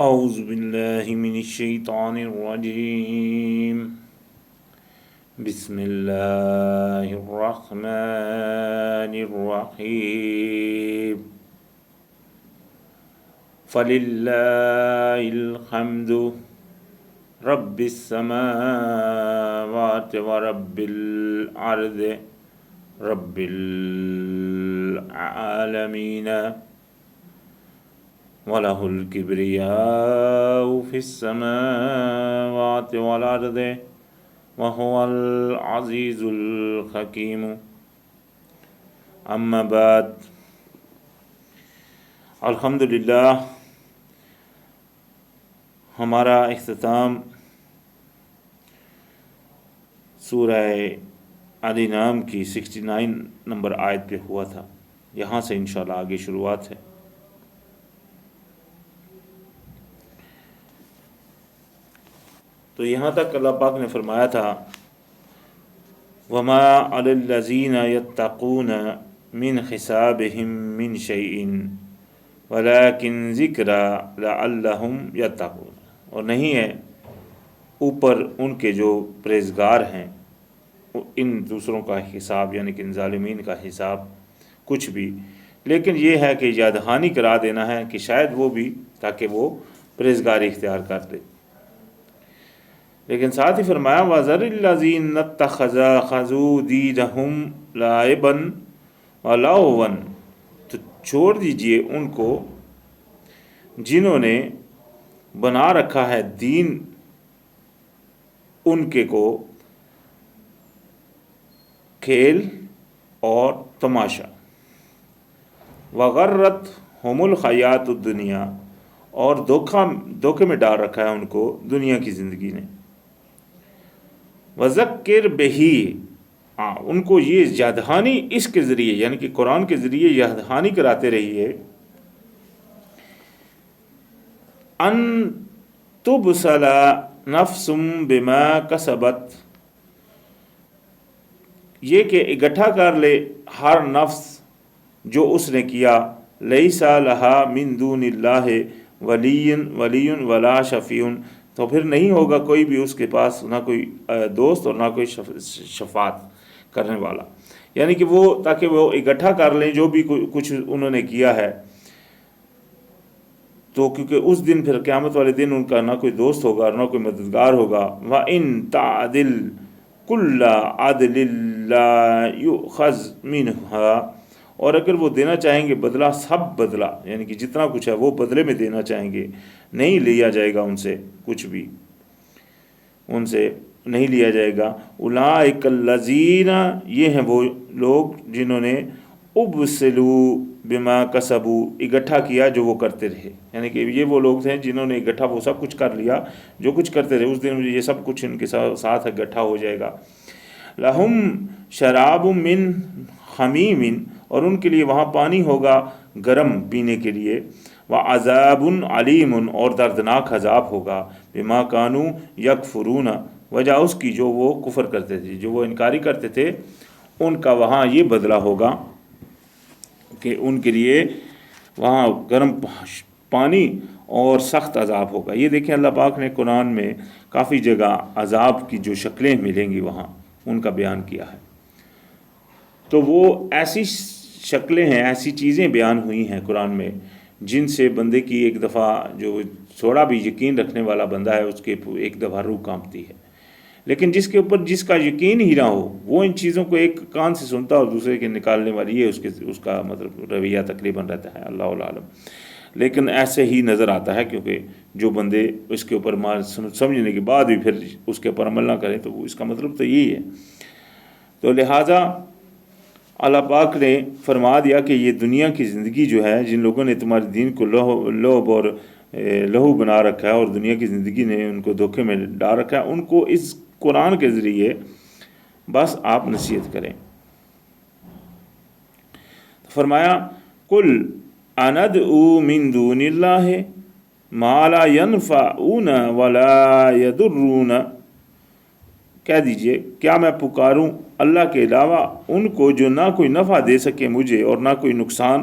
اعوذ باللہ من الشیطان الرجیم بسم اللہ الرحمن الرحیم فللہ الحمد رب السماوات ورب الارض رب العالمین وَلَهُ الْكِبْرِيَاءُ فِي السَّمَاوَاتِ وَالْأَرْضِ وَهُوَ الْعَزِيزُ الْحَكِيمُ اما بعد الحمدللہ ہمارا اختتام سورہ الانعام کی 69 نمبر آیت پہ ہوا تھا. یہاں سے انشاءاللہ آگے شروعات ہے. تو یہاں تک اللہ پاک نے فرمایا تھا وَمَا عَلَى الَّذِينَ يَتَّقُونَ مِنْ حِسَابِهِمْ مِنْ شَيْءٍ وَلَكِنْ ذِكْرَى لَعَلَّهُمْ يَتَّقُونَ، اور نہیں ہے اوپر ان کے جو پرہیزگار ہیں ان دوسروں کا حساب، یعنی کہ ان ظالمین کا حساب کچھ بھی، لیکن یہ ہے کہ یاد دہانی کرا دینا ہے کہ شاید وہ بھی تاکہ وہ پرہیزگاری اختیار کر لے. لیکن ساتھ ہی فرمایا وَذَرِ الَّذِينَ اتَّخَذُوا دِينَهُمْ لَعِبًا وَلَهْوًا، تو چھوڑ دیجئے ان کو جنہوں نے بنا رکھا ہے دین ان کے کو کھیل اور تماشا، وَغَرَّتْهُمُ الْحَيَاةُ الدُّنْيَا، اور دھوکے میں ڈال رکھا ہے ان کو دنیا کی زندگی نے. وَذَكِّرْ بِهِ، ان کو یہ یاددہانی اس کے ذریعے یعنی کہ قرآن کے ذریعے یاددہانی کراتے رہیے. ان تبصل نفس بما کسبت، یہ کہ اکٹھا کر لے ہر نفس جو اس نے کیا. لیس لہا من دون اللہ ولی ولا شفیع، تو پھر نہیں ہوگا کوئی بھی اس کے پاس نہ کوئی دوست اور نہ کوئی شفاعت کرنے والا. یعنی کہ وہ تاکہ وہ اکٹھا کر لیں جو بھی کچھ انہوں نے کیا ہے، تو کیونکہ اس دن پھر قیامت والے دن ان کا نہ کوئی دوست ہوگا اور نہ کوئی مددگار ہوگا. وَإِن تَعْدِلْ كُلَّ عَدْلٍ لَا يُؤْخَذْ مِنْهَا، اور اگر وہ دینا چاہیں گے بدلہ، سب بدلہ یعنی کہ جتنا کچھ ہے وہ بدلے میں دینا چاہیں گے، نہیں لیا جائے گا ان سے کچھ بھی، ان سے نہیں لیا جائے گا. اولئک الذین، یہ ہیں وہ لوگ جنہوں نے ابسلوا بما کسبوا، اکٹھا کیا جو وہ کرتے رہے. یعنی کہ یہ وہ لوگ ہیں جنہوں نے اکٹھا وہ سب کچھ کر لیا جو کچھ کرتے رہے، اس دن یہ سب کچھ ان کے ساتھ اکٹھا ہو جائے گا. لہم شراب من حمیم، اور ان کے لیے وہاں پانی ہوگا گرم پینے کے لیے. وعذاب علیم، اور دردناک عذاب ہوگا. بما کانوا یکفرون، وجہ اس کی جو وہ کفر کرتے تھے، جو وہ انکاری کرتے تھے، ان کا وہاں یہ بدلہ ہوگا کہ ان کے لیے وہاں گرم پانی اور سخت عذاب ہوگا. یہ دیکھیں اللہ پاک نے قرآن میں کافی جگہ عذاب کی جو شکلیں ملیں گی وہاں ان کا بیان کیا ہے. تو وہ ایسی شکلیں ہیں، ایسی چیزیں بیان ہوئی ہیں قرآن میں جن سے بندے کی ایک دفعہ جو تھوڑا بھی یقین رکھنے والا بندہ ہے اس کے ایک دفعہ روح کانپتی ہے. لیکن جس کے اوپر جس کا یقین ہی نہ ہو وہ ان چیزوں کو ایک کان سے سنتا اور دوسرے کے نکالنے والی ہے اس کا مطلب رویہ تقریباً رہتا ہے. اللہ عالم. لیکن ایسے ہی نظر آتا ہے کیونکہ جو بندے اس کے اوپر سمجھنے کے بعد بھی پھر اس کے اوپر عمل نہ کریں تو اس کا مطلب تو یہی ہے. تو لہٰذا اللہ پاک نے فرما دیا کہ یہ دنیا کی زندگی جو ہے، جن لوگوں نے تمہارے دین کو لعب اور لہو بنا رکھا ہے اور دنیا کی زندگی نے ان کو دھوکے میں ڈال رکھا ہے، ان کو اس قرآن کے ذریعے بس آپ نصیحت کریں. فرمایا قل اندعو من دون اللہ ما لا ينفعون ولا يضرون، کہہ دیجئے کیا میں پکاروں اللہ کے علاوہ ان کو جو نہ کوئی نفع دے سکے مجھے اور نہ کوئی نقصان.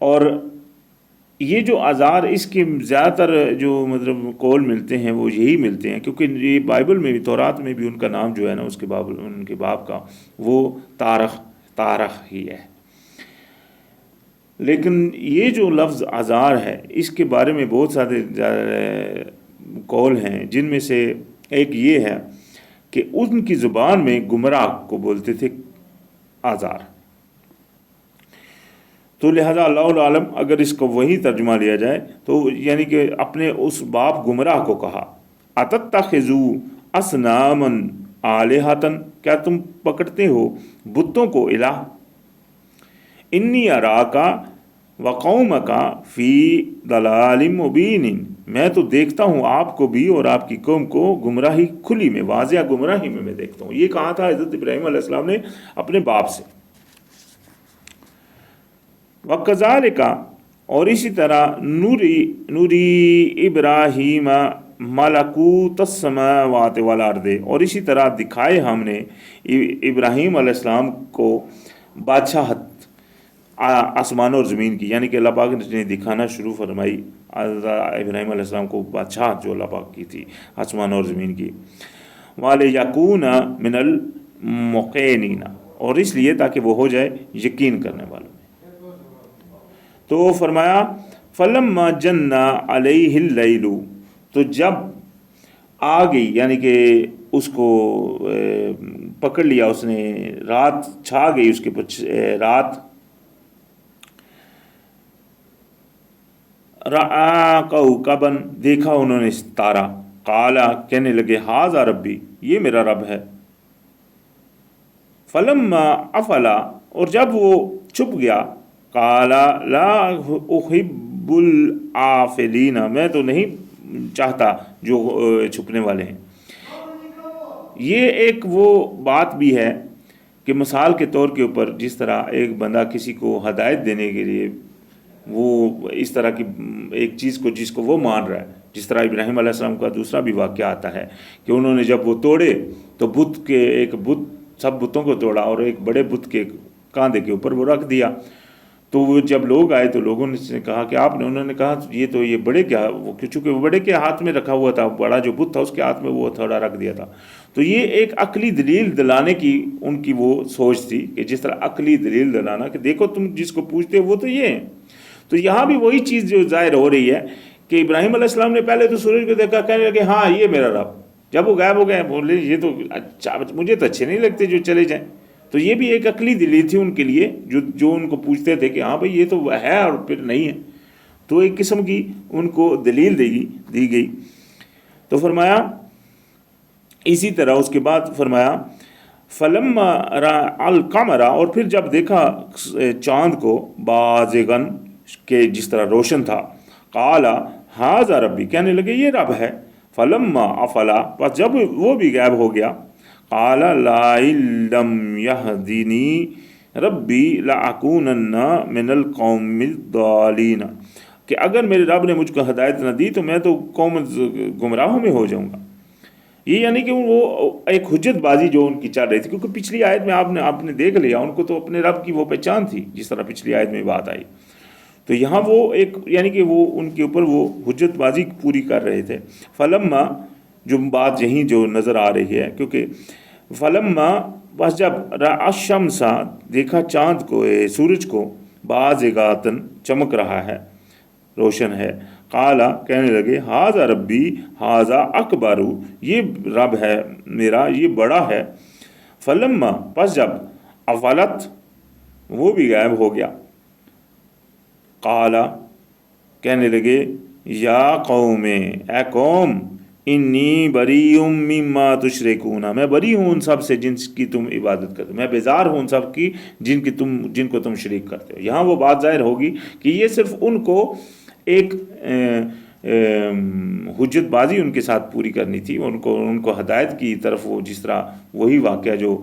اور یہ جو آزار، اس کے زیادہ تر جو مطلب قول ملتے ہیں وہ یہی ملتے ہیں، کیونکہ یہ بائبل میں بھی، تورات میں بھی ان کا نام جو ہے نا اس کے باب، ان کے باپ کا وہ تارخ ہی ہے۔ لیکن یہ جو لفظ آزار ہے اس کے بارے میں بہت سارے قول ہیں، جن میں سے ایک یہ ہے کہ ان کی زبان میں گمراہ کو بولتے تھے آزار۔ تو لہذا اللہ عالم اگر اس کو وہی ترجمہ لیا جائے تو یعنی کہ اپنے اس باپ گمراہ کو کہا، اتتخذوا اصناما آلہۃ، کیا تم پکڑتے ہو بتوں کو الہ، انی اراکا وقومکا فی ضلال مبین، میں تو دیکھتا ہوں آپ کو بھی اور آپ کی قوم کو گمراہی کھلی میں، واضح گمراہی میں دیکھتا ہوں۔ یہ کہا تھا حضرت ابراہیم علیہ السلام نے اپنے باپ سے۔ وَكَذَلِكَ، اور اسی طرح نوری ابراہیم ملکوت السماوات والارض، اور اسی طرح دکھائے ہم نے ابراہیم علیہ السلام کو بادشاہت آسمان اور زمین کی، یعنی کہ اللہ پاک نے دکھانا شروع فرمائی ابراہیم علیہ السلام کو بادشاہت جو اللہ پاک کی تھی آسمان اور زمین کی، وَلِيَكُونَ مِنَ الْمُوقِنِينَ، اور اس لیے تاکہ وہ ہو جائے یقین کرنے والوں میں۔ تو فرمایا فَلَمَّا جَنَّ عَلَيْهِ اللَّيْلُ، تو جب آ گئی یعنی کہ اس کو پکڑ لیا اس نے، رات چھا گئی اس کے رات، رَآ كَوْكَبًا، دیکھا انہوں نے ستارہ، قَالَ، کہنے لگے ہَٰذَا رَبِّی، یہ میرا رب ہے، فَلَمَّا أَفَلَ، اور جب وہ چھپ گیا، قَالَ لَا أُحِبُّ الْآفِلِينَ، میں تو نہیں چاہتا جو چھپنے والے ہیں۔ یہ ایک وہ بات بھی ہے کہ مثال کے طور کے اوپر جس طرح ایک بندہ کسی کو ہدایت دینے کے لیے وہ اس طرح کی ایک چیز کو جس کو وہ مان رہا ہے، جس طرح ابراہیم علیہ السلام کا دوسرا بھی واقعہ آتا ہے کہ انہوں نے جب وہ توڑے تو بت کے ایک بت، سب بتوں کو توڑا اور ایک بڑے بت کے کاندھے کے اوپر وہ رکھ دیا۔ تو وہ جب لوگ آئے تو لوگوں نے کہا کہ آپ نے، انہوں نے کہا یہ بڑے کیا، وہ چونکہ وہ بڑے کے ہاتھ میں رکھا ہوا تھا، بڑا جو بت تھا اس کے ہاتھ میں وہ تھوڑا رکھ دیا تھا۔ تو یہ ایک عقلی دلیل دلانے کی ان کی وہ سوچ تھی کہ جس طرح عقلی دلیل دلانا کہ دیکھو تم جس کو پوچھتے ہو وہ تو یہ ہیں۔ تو یہاں بھی وہی چیز جو ظاہر ہو رہی ہے کہ ابراہیم علیہ السلام نے پہلے تو سورج کو دیکھا، کہنے لگے ہاں یہ میرا رب، جب وہ غائب ہو گئے بولے یہ تو اچھا، مجھے تو اچھے نہیں لگتے جو چلے جائیں۔ تو یہ بھی ایک عقلی دلیل تھی ان کے لیے، جو ان کو پوچھتے تھے کہ ہاں بھائی یہ تو ہے اور پھر نہیں ہے، تو ایک قسم کی ان کو دلیل دی گئی۔ تو فرمایا اسی طرح اس کے بعد فرمایا فَلَمَّا رَأَى الْقَمَرَ، اور پھر جب دیکھا چاند کو، بازغاً، کہ جس طرح روشن تھا، قَالَ هَٰذَا رَبِّی، کہنے لگے یہ رب ہے، فَلَمَّا أَفَلَ، پس جب وہ بھی غائب ہو گیا، قَالَ لَئِن لَّمْ يَهْدِنِی رَبِّی لَأَکُونَنَّ مِنَ الْقَوْمِ الضَّالِینَ، کہ اگر میرے رب نے مجھ کو ہدایت نہ دی تو میں تو قوم گمراہوں میں ہو جاؤں گا۔ یہ یعنی کہ وہ ایک حجت بازی جو ان کی چل رہی تھی، کیونکہ پچھلی آیت میں آپ نے دیکھ لیا ان کو تو اپنے رب کی وہ پہچان تھی جس طرح پچھلی آیت میں بات آئی، تو یہاں وہ ایک یعنی کہ وہ ان کے اوپر وہ حجت بازی پوری کر رہے تھے۔ فلما، جو بات یہیں جو نظر آ رہی ہے، کیونکہ فلما، بس جب رأى الشمس، دیکھا چاند کو، سورج کو، بازغاتن، چمک رہا ہے، روشن ہے، قال، کہنے لگے ہاذا ربی ہاذا اکبر، یہ رب ہے میرا، یہ بڑا ہے۔ فلما، پس جب افلت، وہ بھی غائب ہو گیا، قال، کہنے لگے یا قوم، اے قوم، انی بریء مما تشرکون، میں بری ہوں ان سب سے جن کی تم عبادت کرتے ہو، میں بیزار ہوں ان سب کی جن کو تم شریک کرتے ہو۔ یہاں وہ بات ظاہر ہوگی کہ یہ صرف ان کو ایک حجت بازی ان کے ساتھ پوری کرنی تھی، ان کو ہدایت کی طرف، وہ جس طرح وہی واقعہ جو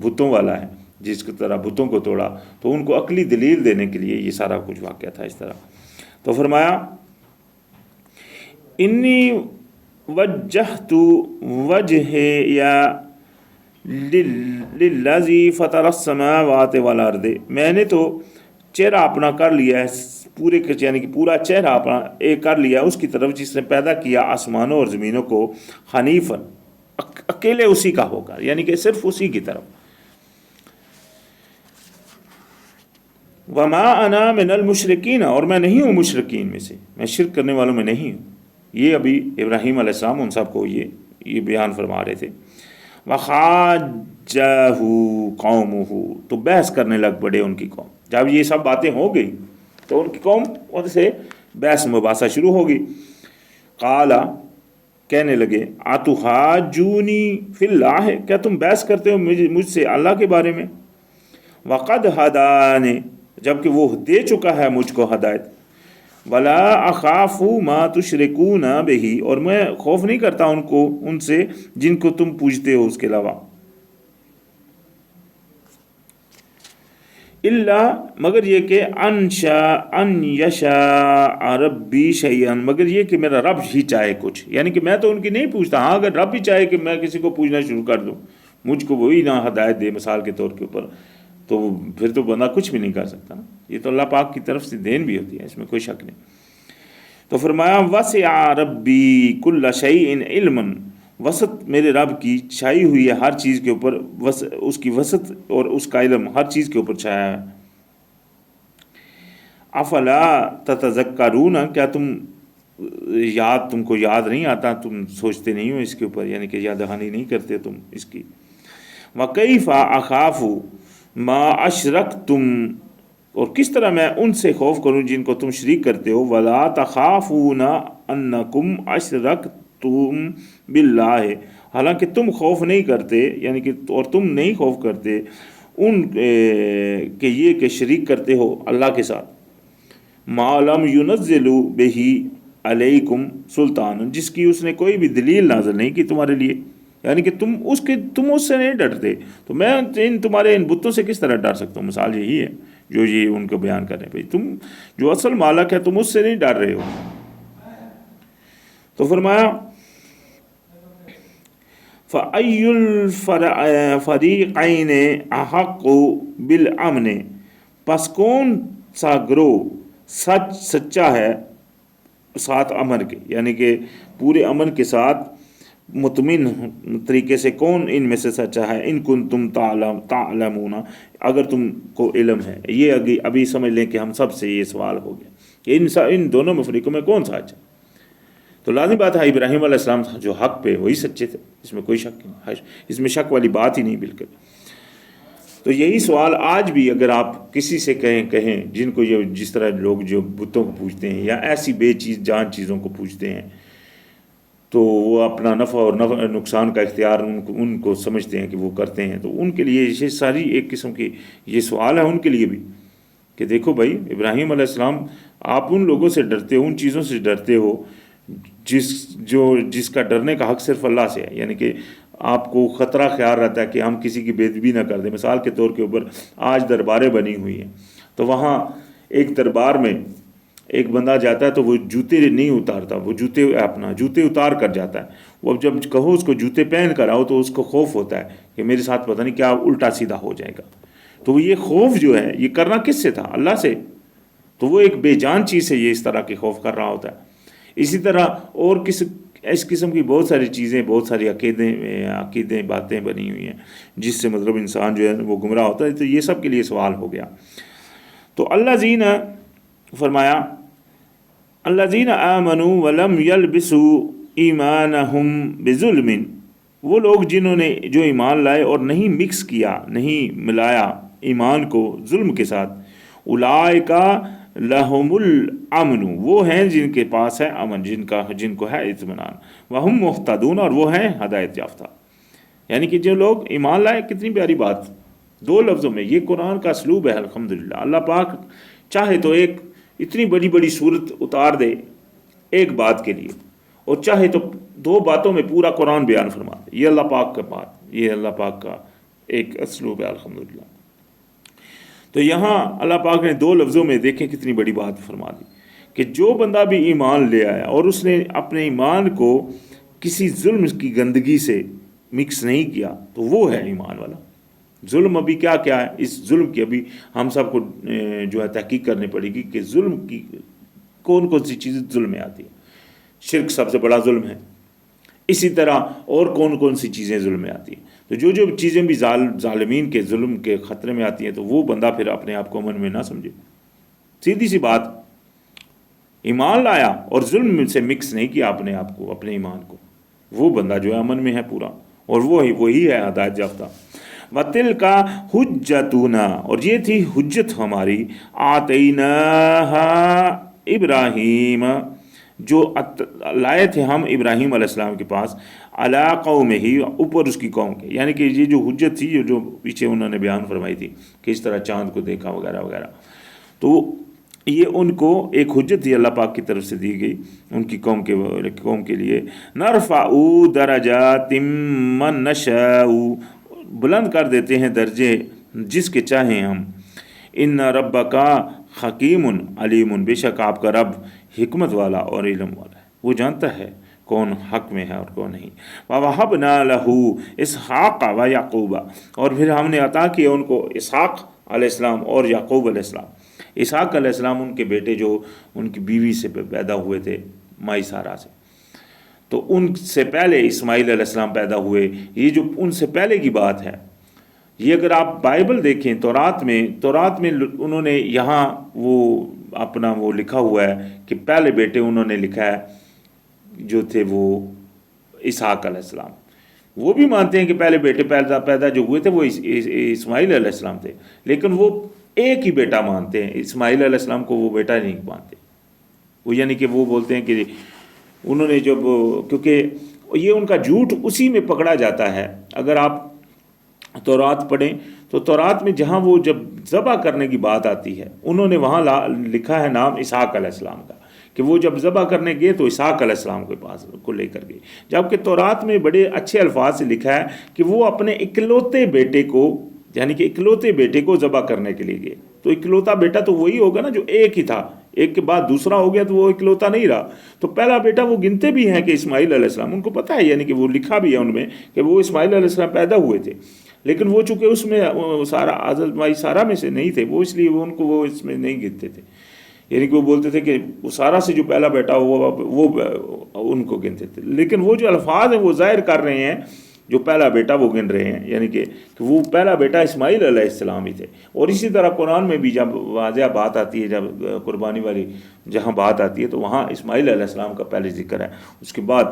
بتوں والا ہے، جس کی طرح بتوں کو توڑا، تو ان کو عقلی دلیل دینے کے لیے یہ سارا کچھ واقعہ تھا اس طرح۔ تو فرمایا انی وجہت وجہی للذی فطر السماوات والارض، میں نے تو چہرہ اپنا کر لیا ہے پورے، یعنی کہ پورا چہرہ اپنا ایک کر لیا اس کی طرف جس نے پیدا کیا آسمانوں اور زمینوں کو، حنیفاً اکیلے اسی کا ہو کر، یعنی کہ صرف اسی کی طرف. وما انا من المشرکین، اور میں نہیں ہوں مشرکین میں سے، میں شرک کرنے والوں میں نہیں ہوں. یہ ابھی ابراہیم علیہ السلام ان سب کو یہ بیان فرما رہے تھے. وَخَاجَّهُ قَوْمُهُ، تو بحث کرنے لگ پڑے ان کی قوم. جب یہ سب باتیں ہو گئی تو ان کی قوم ان سے بحث مباحثہ شروع ہوگی. قَالَ، کہنے لگے، اَتُحَاجُّونِی فِی اللّٰہ، کیا تم بحث کرتے ہو مجھ سے اللہ کے بارے میں. وَقَدْ هَدَانِ، جبکہ وہ دے چکا ہے مجھ کو ہدایت. وَلَا أَخَافُ مَا تُشْرِكُونَ بِهِ، اور میں خوف نہیں کرتا ان سے جن کو تم پوجتے ہو اس کے علاوہ. اللہ، مگر یہ کہ ان یشاء ربی شیئا، مگر یہ کہ میرا رب ہی چاہے کچھ، یعنی کہ میں تو ان کی نہیں پوچھتا. ہاں اگر رب ہی چاہے کہ میں کسی کو پوجنا شروع کر دوں، مجھ کو وہی نہ ہدایت دے مثال کے طور کے اوپر، تو پھر تو بندہ کچھ بھی نہیں کر سکتا نا. یہ تو اللہ پاک کی طرف سے دین بھی ہوتی ہے، اس میں کوئی شک نہیں. تو فرمایا وسع ربی کل شیء علما، وسعت میرے رب کی چھائی ہوئی ہے ہر چیز کے اوپر، اس کی وسعت اور اس کا علم ہر چیز کے اوپر چھایا ہے. افلا تتذکرون، کیا تم کو یاد نہیں آتا، تم سوچتے نہیں ہو اس کے اوپر، یعنی کہ یاد دہانی نہیں کرتے تم اس کی. وَكَيْفَ أَخَافُ مَا أَشْرَكْتُمْ، اور کس طرح میں ان سے خوف کروں جن کو تم شریک کرتے ہو. وَلَا تَخَافُونَ أَنَّكُمْ أَشْرَكْتُمْ بِاللَّهِ، حالانکہ تم خوف نہیں کرتے، یعنی کہ اور تم نہیں خوف کرتے ان کہ یہ کہ شریک کرتے ہو اللہ کے ساتھ. مَا لَمْ يُنَزِّلُ بِهِ عَلَيْكُمْ سُلْطَانٌ، جس کی اس نے کوئی بھی دلیل نازل نہیں کی تمہارے لیے، یعنی کہ تم اس سے نہیں ڈرتے، تو میں تمہارے ان بتوں سے کس طرح ڈر سکتا ہوں. مثال یہی ہے جو یہ ان کو بیان کر رہے ہیں، بھائی تم جو اصل مالک ہے تم اس سے نہیں ڈر رہے ہو. تو فرمایا فَأَيُّ الْفَرِيقَيْنِ أَحَقُّ بِالْأَمْنِ، پس کون سا گروہ سچا ہے ساتھ امن کے، یعنی کہ پورے امن کے ساتھ مطمئن طریقے سے کون ان میں سے سچا ہے. ان کنتم تعلمون، اگر تم کو علم ہے. یہ ابھی سمجھ لیں کہ ہم سب سے یہ سوال ہو گیا کہ ان دونوں مفریقوں میں کون سا اچھا. تو لازمی بات ہے ابراہیم علیہ السلام جو حق پہ وہی سچے تھے، اس میں کوئی شک نہیں، اس میں شک والی بات ہی نہیں بالکل. تو یہی سوال آج بھی اگر آپ کسی سے کہیں جن کو یہ جس طرح لوگ جو بتوں کو پوجتے ہیں یا ایسی بے جان چیزوں کو پوجتے ہیں، تو وہ اپنا نفع اور نقصان کا اختیار ان کو سمجھتے ہیں کہ وہ کرتے ہیں. تو ان کے لیے یہ ساری ایک قسم کی یہ سوال ہے ان کے لیے بھی کہ دیکھو بھائی ابراہیم علیہ السلام، آپ ان لوگوں سے ڈرتے ہو، ان چیزوں سے ڈرتے ہو جس کا ڈرنے کا حق صرف اللہ سے ہے. یعنی کہ آپ کو خطرہ خیال رہتا ہے کہ ہم کسی کی بے ادبی نہ کر دیں. مثال کے طور کے اوپر آج درباریں بنی ہوئی ہیں، تو وہاں ایک دربار میں ایک بندہ جاتا ہے تو وہ جوتے نہیں اتارتا، وہ جوتے اتار کر جاتا ہے. وہ جب کہو اس کو جوتے پہن کر آؤ تو اس کو خوف ہوتا ہے کہ میرے ساتھ پتہ نہیں کیا الٹا سیدھا ہو جائے گا. تو یہ خوف جو ہے یہ کرنا کس سے تھا؟ اللہ سے. تو وہ ایک بے جان چیز سے یہ اس طرح کے خوف کر رہا ہوتا ہے. اسی طرح اور اس قسم کی بہت ساری چیزیں، بہت ساری عقیدیں باتیں بنی ہوئی ہیں جس سے مطلب انسان جو ہے وہ گمراہ ہوتا ہے. تو یہ سب کے لیے سوال ہو گیا. تو اللہ فرمایا الذین آمنوا ولم یلبسوا ایمانہم بظلم، وہ لوگ جنہوں نے جو ایمان لائے اور نہیں مکس کیا، نہیں ملایا ایمان کو ظلم کے ساتھ. اولئک لہم الامن، وہ ہیں جن کے پاس ہے امن، جن کو ہے اطمینان. وہم مہتدون، اور وہ ہیں ہدایت یافتہ. یعنی کہ جو لوگ ایمان لائے، کتنی پیاری بات دو لفظوں میں. یہ قرآن کا اسلوب ہے الحمدللہ. اللہ پاک چاہے تو ایک اتنی بڑی بڑی صورت اتار دے ایک بات کے لیے، اور چاہے تو دو باتوں میں پورا قرآن بیان فرما دے. یہ اللہ پاک کا بات، یہ اللہ پاک کا ایک اسلوب ہے الحمدللہ. تو یہاں اللہ پاک نے دو لفظوں میں دیکھیں کتنی بڑی بات فرما دی کہ جو بندہ بھی ایمان لے آیا اور اس نے اپنے ایمان کو کسی ظلم کی گندگی سے مکس نہیں کیا تو وہ ہے ایمان والا. ظلم ابھی کیا کیا ہے، اس ظلم کی ابھی ہم سب کو جو ہے تحقیق کرنی پڑے گی کہ ظلم کی کون کون سی چیزیں ظلم میں آتی ہیں۔ شرک سب سے بڑا ظلم ہے، اسی طرح اور کون کون سی چیزیں ظلم میں آتی ہیں۔ تو جو چیزیں بھی ظالمین کے ظلم کے خطرے میں آتی ہیں تو وہ بندہ پھر اپنے آپ کو امن میں نہ سمجھے۔ سیدھی سی بات، ایمان لایا اور ظلم سے مکس نہیں کیا اپنے آپ کو، اپنے ایمان کو، وہ بندہ جو ہے امن میں ہے پورا، اور وہی ہے ہدایت یافتہ۔ وَتِلْكَ حُجَّتُنَا، اور یہ تھی حجت ہماری، آتَيْنَاهَا ابراہیم، جو لائے تھے ہم ابراہیم علیہ السلام کے پاس، علی قومہ، اوپر اس کی قوم کے، یعنی کہ یہ جو حجت تھی جو پیچھے انہوں نے بیان فرمائی تھی کہ اس طرح چاند کو دیکھا وغیرہ وغیرہ، تو یہ ان کو ایک حجت تھی اللہ پاک کی طرف سے دی گئی ان کی قوم کے لیے۔ نرفع درجات من نشاء، بلند کر دیتے ہیں درجے جس کے چاہیں ہم۔ ان ربک حکیم علیم، بے شک آپ کا رب حکمت والا اور علم والا ہے، وہ جانتا ہے کون حق میں ہے اور کون نہیں۔ وَوَهَبْنَا لَهُ إِسْحَاقَ وَيَعْقُوبَ، اور پھر ہم نے عطا کیا ان کو اسحاق علیہ السلام اور یعقوب علیہ السلام۔ اسحاق علیہ السلام ان کے بیٹے جو ان کی بیوی سے پیدا ہوئے تھے، مائی سارہ سے، تو ان سے پہلے اسماعیل علیہ السلام پیدا ہوئے، یہ جو ان سے پہلے کی بات ہے۔ یہ اگر آپ بائبل دیکھیں تورات میں انہوں نے یہاں وہ اپنا وہ لکھا ہوا ہے کہ پہلے بیٹے انہوں نے لکھا ہے جو تھے وہ اسحاق علیہ السلام۔ وہ بھی مانتے ہیں کہ پہلے بیٹے پیدا جو ہوئے تھے وہ اسماعیل علیہ السلام تھے، لیکن وہ ایک ہی بیٹا مانتے ہیں، اسماعیل علیہ السلام کو وہ بیٹا نہیں مانتے، وہ یعنی کہ وہ بولتے ہیں کہ انہوں نے جب، کیونکہ یہ ان کا جھوٹ اسی میں پکڑا جاتا ہے۔ اگر آپ تورات پڑھیں تو تورات میں جہاں وہ جب ذبح کرنے کی بات آتی ہے، انہوں نے وہاں لکھا ہے نام اسحاق علیہ السلام کا، کہ وہ جب ذبح کرنے گئے تو اسحاق علیہ السلام کے پاس کو لے کر گئے، جبکہ تورات میں بڑے اچھے الفاظ سے لکھا ہے کہ وہ اپنے اکلوتے بیٹے کو، یعنی کہ اکلوتے بیٹے کو ذبح کرنے کے لیے گئے۔ تو اکلوتا بیٹا تو وہی ہوگا نا جو ایک ہی تھا، ایک کے بعد دوسرا ہو گیا تو وہ اکلوتا نہیں رہا۔ تو پہلا بیٹا وہ گنتے بھی ہیں کہ اسماعیل علیہ السلام، ان کو پتہ ہے، یعنی کہ وہ لکھا بھی ہے ان میں کہ وہ اسماعیل علیہ السلام پیدا ہوئے تھے، لیکن وہ چونکہ اس میں سارا حضرت مائی سارہ میں سے نہیں تھے، وہ اس لیے ان کو وہ اس میں نہیں گنتے تھے، یعنی کہ وہ بولتے تھے کہ وہ سارہ سے جو پہلا بیٹا ہوا وہ ان کو گنتے تھے، لیکن وہ جو الفاظ ہیں وہ ظاہر کر رہے ہیں جو پہلا بیٹا وہ گن رہے ہیں، یعنی کہ وہ پہلا بیٹا اسماعیل علیہ السلام ہی تھے۔ اور اسی طرح قرآن میں بھی جب واضح بات آتی ہے، جب قربانی والی جہاں بات آتی ہے تو وہاں اسماعیل علیہ السلام کا پہلے ذکر ہے، اس کے بعد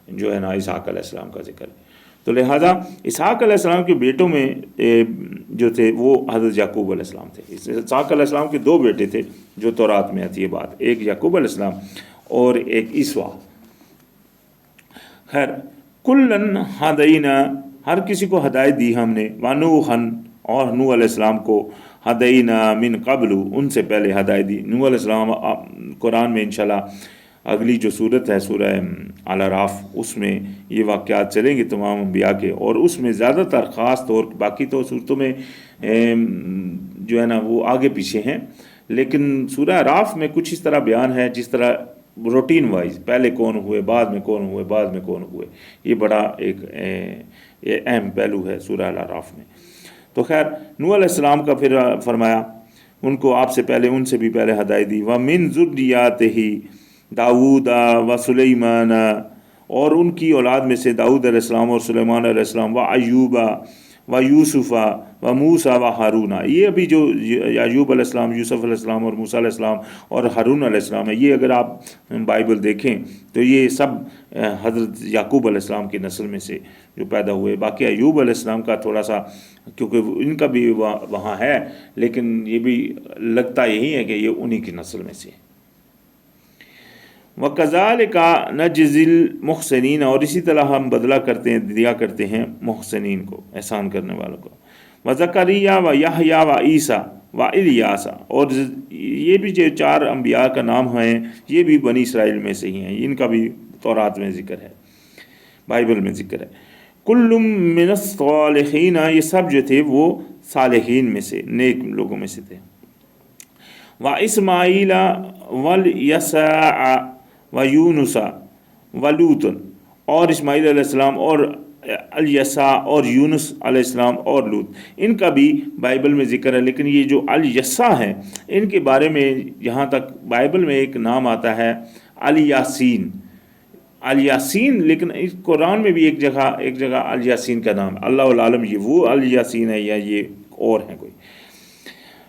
جو ہے نا اسحاق علیہ السلام کا ذکر ہے۔ تو لہٰذا اسحاق علیہ السلام کے بیٹوں میں جو تھے وہ حضرت یعقوب علیہ السلام تھے۔ اسحاق علیہ السلام کے دو بیٹے تھے جو تورات میں آتی ہے بات، ایک یعقوب علیہ السلام اور ایک عیسیٰ۔ خیر، کلن ہدینا، ہر کسی کو ہدایت دی ہم نے، ونوحن، اور نوح علیہ السلام کو ہدینا من قبل، ان سے پہلے ہدایت دی۔ نوح علیہ السلام قرآن میں انشاءاللہ اگلی جو صورت ہے سورہ الاعراف، اس میں یہ واقعات چلیں گے تمام انبیاء کے، اور اس میں زیادہ تر خاص طور، باقی تو صورتوں میں جو ہے نا وہ آگے پیچھے ہیں، لیکن سورہ اعراف میں کچھ اس طرح بیان ہے جس طرح روٹین وائز پہلے کون ہوئے، بعد میں کون ہوئے، بعد میں کون ہوئے، یہ بڑا ایک اہم پہلو ہے سورہ الاعراف میں۔ تو خیر، نوح علیہ السلام کا پھر فرمایا ان کو آپ سے پہلے، ان سے بھی پہلے ہدایت دی، وَمِن ذُرِّيَّاتِهِ داؤد و سلیمان، اور ان کی اولاد میں سے داؤد علیہ السلام اور سلیمان علیہ السلام، و ایوب و یوسف و موسیٰ و ہارون، یہ ابھی جو ایوب علیہ السلام، یوسف علیہ السلام اور موسیٰ علیہ السلام اور ہارون علیہ السلام ہے، یہ اگر آپ بائبل دیکھیں تو یہ سب حضرت یعقوب علیہ السلام کی نسل میں سے جو پیدا ہوئے۔ باقی ایوب علیہ السلام کا تھوڑا سا، کیونکہ ان کا بھی وہاں ہے، لیکن یہ بھی لگتا یہی ہے کہ یہ انہی کی نسل میں سے۔ وَكَذَلِكَ نَجْزِي الْمُحْسِنِينَ، اور اسی طرح ہم بدلہ دیا کرتے ہیں محسنین کو، احسان کرنے والوں کو۔ وَزَكَرِيَّا وَيَحْيَا وَعِيسَىٰ وَإِلْيَاسَ، اور یہ بھی جو چار انبیاء کا نام ہیں یہ بھی بنی اسرائیل میں سے ہی ہیں، ان کا بھی تورات میں ذکر ہے، بائبل میں ذکر ہے۔ كُلٌّ مِّنَ الصَّالِحِينَ، یہ سب جو تھے وہ صالحین میں سے، نیک لوگوں میں سے تھے۔ وَإِسْمَاعِيلَ وَالْيَسَعَ وَيُونُسَ وَلُوطًا، اور اسماعیل علیہ السلام اور الیسع اور یونس علیہ السلام اور لوط، ان کا بھی بائبل میں ذکر ہے، لیکن یہ جو الیسع ہیں ان کے بارے میں یہاں تک بائبل میں ایک نام آتا ہے الیاسین، الیاسین، لیکن اس قرآن میں بھی ایک جگہ الیاسین کا نام ہے، اللہ العالم یہ وہ الیاسین ہے یا یہ اور ہیں کوئی۔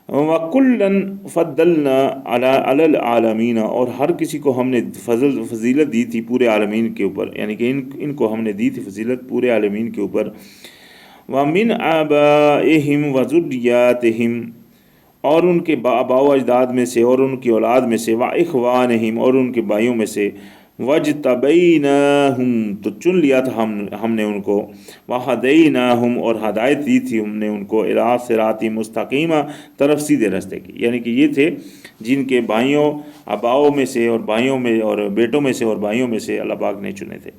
وَكُلًّا فَضَّلْنَا عَلَى الْعَالَمِينَ، اور ہر کسی کو ہم نے فضیلت دی تھی پورے عالمین کے اوپر، یعنی کہ ان کو ہم نے دی تھی فضیلت پورے عالمین کے اوپر۔ وَمِنْ آبَائِهِمْ وَذُرِّيَّاتِهِمْ، اور ان کے آباء و اجداد میں سے اور ان کی اولاد میں سے، وَإِخْوَانِهِمْ، اور ان کے بھائیوں میں سے، وَاجْتَبَيْنَاهُمْ، تو چن لیا تھا ہم نے ان کو، وَهَدَيْنَاهُمْ، اور ہدایت دی تھی ہم نے ان کو، إِلَىٰ صِرَاطٍ مُسْتَقِيمٍ، طرف سیدھے راستے کی، یعنی کہ یہ تھے جن کے بھائیوں آباؤں میں سے اور بھائیوں میں اور بیٹوں میں سے اور بھائیوں میں سے اللہ پاک نے چنے تھے۔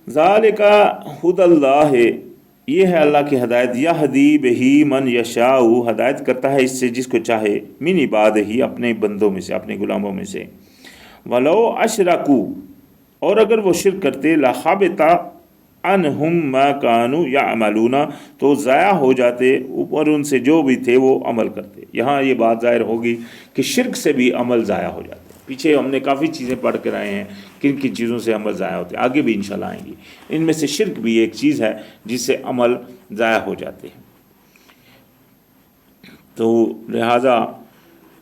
ذَلِكَ هُدَى اللَّهِ، یہ ہے اللہ کی ہدایت، یہدی بہ من یشاء، ہدایت کرتا ہے اس سے جس کو چاہے، من عبادہ، اپنے بندوں میں سے، اپنے غلاموں میں سے۔ وَلَوْ أَشْرَكُوا، اور اگر وہ شرک کرتے، لَحَبِطَ عَنْهُمْ مَا كَانُوا يَعْمَلُونَ، تو ضائع ہو جاتے اوپر ان سے جو بھی تھے وہ عمل کرتے۔ یہاں یہ بات ظاہر ہوگی کہ شرک سے بھی عمل ضائع ہو جاتے۔ پیچھے ہم نے کافی چیزیں پڑھ کر آئے ہیں کن کن چیزوں سے عمل ضائع ہوتے ہیں، آگے بھی انشاءاللہ آئیں گی۔ ان میں سے شرک بھی ایک چیز ہے جس سے عمل ضائع ہو جاتے ہیں۔ تو لہٰذا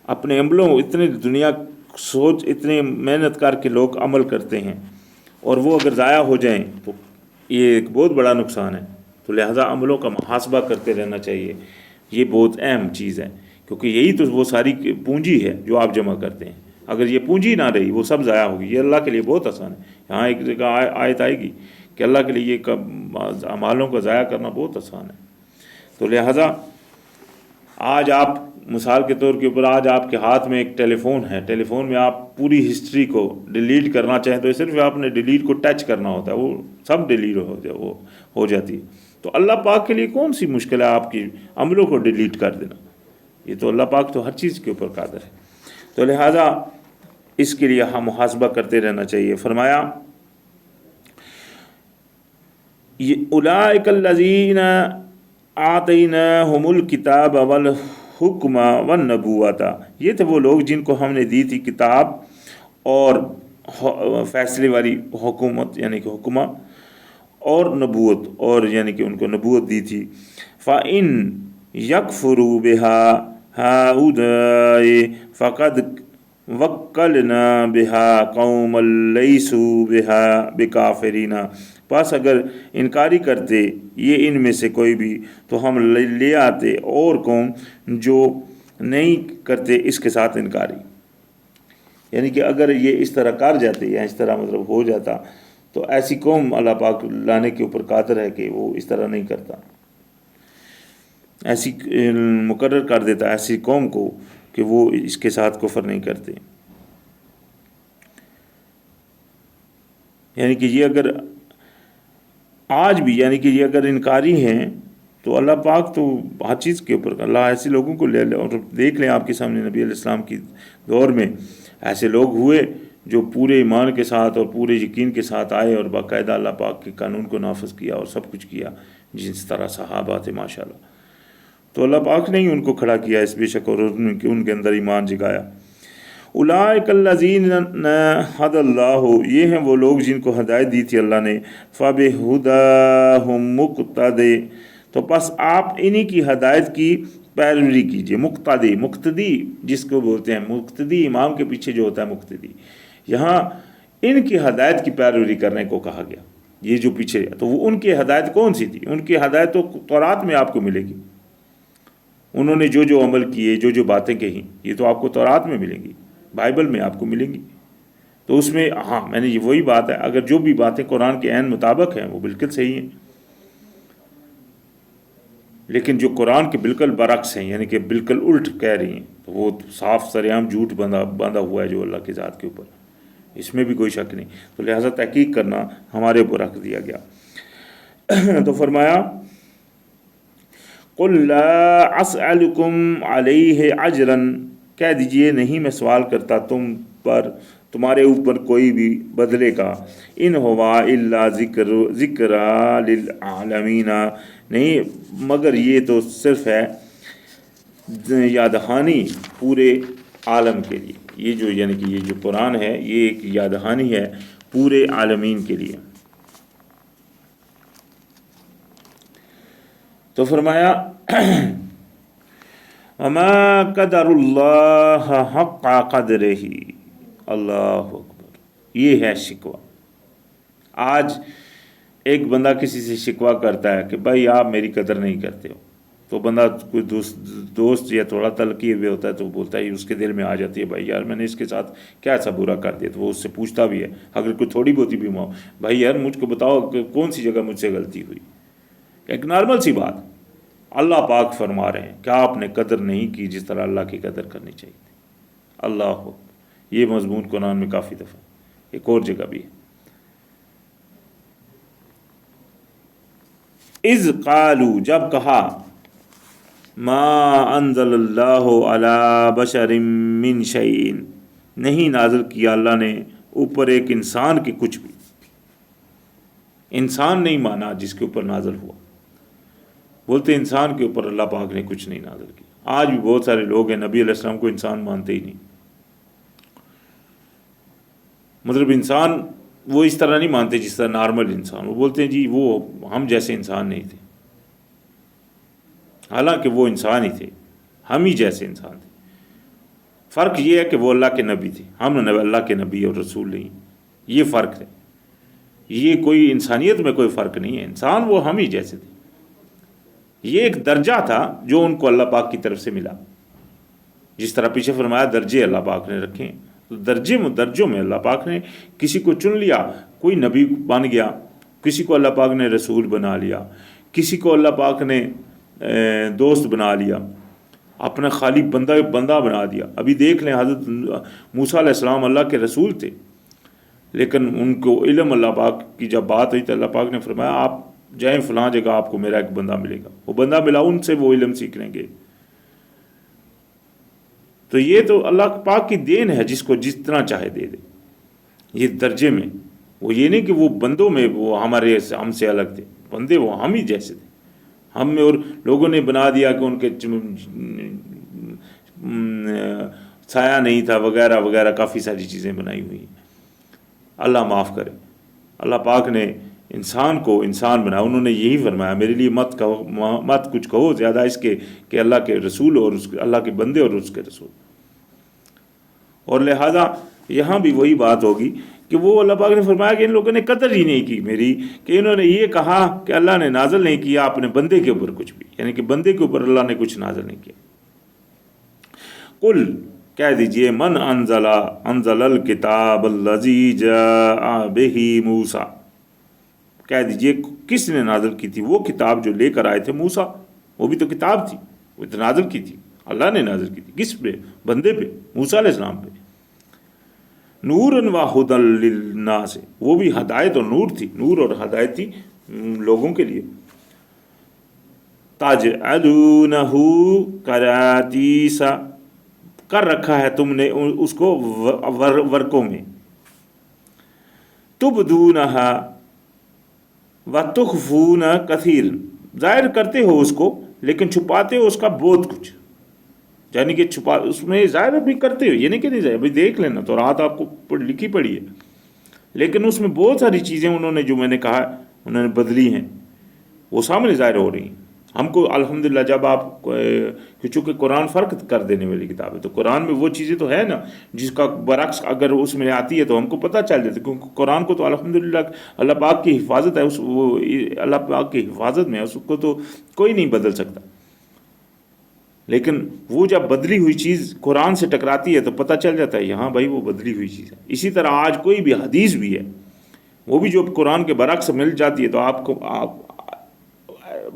اپنے عملوں، اتنے دنیا سوچ، اتنے محنت کر کے لوگ عمل کرتے ہیں اور وہ اگر ضائع ہو جائیں تو یہ ایک بہت بڑا نقصان ہے۔ تو لہٰذا عملوں کا محاسبہ کرتے رہنا چاہیے، یہ بہت اہم چیز ہے، کیونکہ یہی تو وہ ساری پونجی ہے جو آپ جمع کرتے ہیں۔ اگر یہ پونجی نہ رہی وہ سب ضائع ہوگی۔ یہ اللہ کے لیے بہت آسان ہے۔ یہاں ایک جگہ آیت آئے گی کہ اللہ کے لیے یہ اعمالوں کو ضائع کرنا بہت آسان ہے۔ تو لہٰذا آج آپ مثال کے طور کے اوپر، آج آپ کے ہاتھ میں ایک ٹیلی فون ہے، ٹیلی فون میں آپ پوری ہسٹری کو ڈیلیٹ کرنا چاہیں تو صرف آپ نے ڈیلیٹ کو ٹچ کرنا ہوتا ہے، وہ سب ڈیلیٹ ہو جاتی ہے۔ تو اللہ پاک کے لیے کون سی مشکل ہے آپ کی عملوں کو ڈیلیٹ کر دینا؟ یہ تو اللہ پاک تو ہر چیز کے اوپر قادر ہے۔ تو لہٰذا اس کے لیے ہم محاسبہ کرتے رہنا چاہیے۔ فرمایا اولئک الذین آتیناہم الکتاب والحکم والنبوۃ، یہ تھے وہ لوگ جن کو ہم نے دی تھی کتاب اور فیصلے والی حکومت، یعنی کہ حکمہ، اور نبوت، اور یعنی کہ ان کو نبوت دی تھی۔ فَإِن يَكْفُرُوا بِهَا هَؤُلَاءِ فَقَدْ وَكَّلْنَا بِهَا قَوْمًا لَيْسُوا بِهَا بِكَافِرِينَ، پس اگر انکاری کرتے یہ ان میں سے کوئی بھی تو ہم لے آتے اور قوم جو نہیں کرتے اس کے ساتھ انکاری، یعنی کہ اگر یہ اس طرح کر جاتے یا اس طرح مطلب ہو جاتا تو ایسی قوم اللہ پاک لانے کے اوپر قادر ہے کہ وہ اس طرح نہیں کرتا، ایسی مقرر کر دیتا ایسی قوم کو کہ وہ اس کے ساتھ کفر نہیں کرتے۔ یعنی کہ یہ اگر آج بھی، یعنی کہ یہ اگر انکاری ہیں تو اللہ پاک تو ہر چیز کے اوپر، اللہ ایسے لوگوں کو لے لے، اور دیکھ لیں آپ کے سامنے نبی علیہ السلام کی دور میں ایسے لوگ ہوئے جو پورے ایمان کے ساتھ اور پورے یقین کے ساتھ آئے اور باقاعدہ اللہ پاک کے قانون کو نافذ کیا اور سب کچھ کیا، جس طرح صحابہ تھے ماشاءاللہ۔ تو اللہ پاک نے ہی ان کو کھڑا کیا اس بے شک، اور ان کے اندر ایمان جگایا۔ اولئک الذین ھدی اللہ، یہ ہیں وہ لوگ جن کو ہدایت دی تھی اللہ نے، فبہداھم مقتدی، تو بس آپ انہی کی ہدایت کی پیروی کیجیے۔ مقتدی جس کو بولتے ہیں، مقتدی امام کے پیچھے جو ہوتا ہے مقتدی، یہاں ان کی ہدایت کی پیروی کرنے کو کہا گیا۔ یہ جو پیچھے، تو وہ ان کی ہدایت کون سی تھی؟ ان کی ہدایت تو تورات میں آپ کو ملے گی، انہوں نے جو جو عمل کیے، جو جو باتیں کہیں، یہ تو آپ کو تورات میں ملیں گی، بائبل میں آپ کو ملیں گی۔ تو اس میں ہاں میں نے یہ وہی بات ہے، اگر جو بھی باتیں قرآن کے عین مطابق ہیں وہ بالکل صحیح ہیں، لیکن جو قرآن کے بالکل برعکس ہیں، یعنی کہ بالکل الٹ کہہ رہی ہیں، تو وہ صاف سرعام جھوٹ باندھا ہوا ہے جو اللہ کی ذات کے اوپر، اس میں بھی کوئی شک نہیں۔ تو لہٰذا تحقیق کرنا ہمارے اوپر رکھ دیا گیا۔ تو فرمایا قُلْ لَا أَسْأَلُكُمْ عَلَيْهِ أَجْرًا، کہہ دیجئے نہیں میں سوال کرتا تم پر تمہارے اوپر کوئی بھی بدلے کا. ان ہوا الا ذکر للعالمین، نہیں مگر یہ تو صرف ہے یاد دہانی پورے عالم کے لیے. یہ جو یعنی کہ یہ جو قرآن ہے یہ ایک یاد دہانی ہے پورے عالمین کے لیے. تو فرمایا وما قدر اللہ حق قدرہ. اللہ اکبر. یہ ہے شکوہ. آج ایک بندہ کسی سے شکوہ کرتا ہے کہ بھائی آپ میری قدر نہیں کرتے ہو، تو بندہ کوئی دوست یا تھوڑا تلقی ہوئے ہوتا ہے تو بولتا ہے، اس کے دل میں آ جاتی ہے بھائی یار میں نے اس کے ساتھ کیا ایسا برا کر دیا. تو وہ اس سے پوچھتا بھی ہے اگر کوئی تھوڑی بہت بھی ہو، بھائی یار مجھ کو بتاؤ کہ کون سی جگہ مجھ سے غلطی ہوئی. ایک نارمل سی بات. اللہ پاک فرما رہے ہیں کہ آپ نے قدر نہیں کی جس طرح اللہ کی قدر کرنی چاہیے تھی. اللہ ہو. یہ مضمون قرآن میں کافی دفعہ، ایک اور جگہ بھی ہے. اذ قالوا، جب کہا، ما انزل اللہ علی بشر من شیء، نہیں نازل کیا اللہ نے اوپر ایک انسان کے کچھ بھی. انسان نہیں مانا جس کے اوپر نازل ہوا. بولتے انسان کے اوپر اللہ پاک نے کچھ نہیں نازل کیا. آج بھی بہت سارے لوگ ہیں نبی علیہ السلام کو انسان مانتے ہی نہیں. مطلب انسان وہ اس طرح نہیں مانتے جس طرح نارمل انسان. وہ بولتے ہیں جی وہ ہم جیسے انسان نہیں تھے، حالانکہ وہ انسان ہی تھے، ہم ہی جیسے انسان تھے. فرق یہ ہے کہ وہ اللہ کے نبی تھے، ہم اللہ کے نبی اور رسول نہیں. یہ فرق ہے. یہ کوئی انسانیت میں کوئی فرق نہیں ہے. انسان وہ ہم ہی جیسے تھے. یہ ایک درجہ تھا جو ان کو اللہ پاک کی طرف سے ملا. جس طرح پیچھے فرمایا درجے اللہ پاک نے رکھے. تو درجوں میں اللہ پاک نے کسی کو چن لیا، کوئی نبی بن گیا، کسی کو اللہ پاک نے رسول بنا لیا، کسی کو اللہ پاک نے دوست بنا لیا، اپنا خالی بندہ بنا دیا. ابھی دیکھ لیں حضرت موسیٰ علیہ السلام اللہ کے رسول تھے، لیکن ان کو علم اللہ پاک کی جب بات ہوئی تو اللہ پاک نے فرمایا آپ جائیں فلاں جگہ آپ کو میرا ایک بندہ ملے گا. وہ بندہ ملا، ان سے وہ علم سیکھ لیں گے. تو یہ تو اللہ پاک کی دین ہے، جس کو جس طرح چاہے دے دے. یہ درجے میں وہ یہ نہیں کہ وہ بندوں میں وہ ہم سے الگ تھے. بندے وہ ہم ہی جیسے تھے. ہم میں اور لوگوں نے بنا دیا کہ ان کے سایہ نہیں تھا وغیرہ وغیرہ، کافی ساری چیزیں بنائی ہوئی ہیں. اللہ معاف کرے. اللہ پاک نے انسان کو انسان بنایا. انہوں نے یہی فرمایا میرے لیے مت کچھ کہو زیادہ اس کے کہ اللہ کے رسول اور اللہ کے بندے اور اس کے رسول. اور لہذا یہاں بھی وہی بات ہوگی کہ وہ اللہ پاک نے فرمایا کہ ان لوگوں نے قدر ہی نہیں کی میری، کہ انہوں نے یہ کہا کہ اللہ نے نازل نہیں کیا اپنے بندے کے اوپر کچھ بھی، یعنی کہ بندے کے اوپر اللہ نے کچھ نازل نہیں کیا. قل، کہہ دیجئے، من انزل الکتاب الذی جاء بہ موسیٰ، کہہ دیجئے کس نے نازل کی تھی وہ کتاب جو لے کر آئے تھے موسیٰ. وہ بھی تو کتاب تھی، وہ تو نازل کی تھی، اللہ نے نازل کی تھی. کس پہ؟ بندے پہ، موسیٰ علیہ السلام پہ. نوراً و ھدی للناس، وہ بھی ہدایت اور نور تھی، نور اور ہدایت تھی لوگوں کے لیے. تجعلونہ قراطیس، کر رکھا ہے تم نے اس کو ورقوں میں. تبدونہا وتخفون کثیر، ظاہر کرتے ہو اس کو لیکن چھپاتے ہو اس کا بہت کچھ. یعنی کہ اس میں ظاہر بھی کرتے ہو، یہ نہیں کہ نہیں ظاہر. بھائی دیکھ لینا تو رات آپ کو لکھی پڑی ہے، لیکن اس میں بہت ساری چیزیں انہوں نے جو میں نے کہا انہوں نے بدلی ہیں، وہ سامنے ظاہر ہو رہی ہیں. ہم کو الحمدللہ جب آپ چونکہ قرآن فرق کر دینے والی کتاب ہے، تو قرآن میں وہ چیزیں تو ہے نا جس کا برعکس اگر اس میں آتی ہے تو ہم کو پتہ چل جاتا ہے. کیونکہ قرآن کو تو الحمدللہ اللہ پاک کی حفاظت ہے، وہ اللہ پاک کی حفاظت میں ہے، اس کو تو کوئی نہیں بدل سکتا. لیکن وہ جب بدلی ہوئی چیز قرآن سے ٹکراتی ہے تو پتہ چل جاتا ہے یہاں بھائی وہ بدلی ہوئی چیز ہے. اسی طرح آج کوئی بھی حدیث بھی ہے وہ بھی جو قرآن کے برعکس مل جاتی ہے تو آپ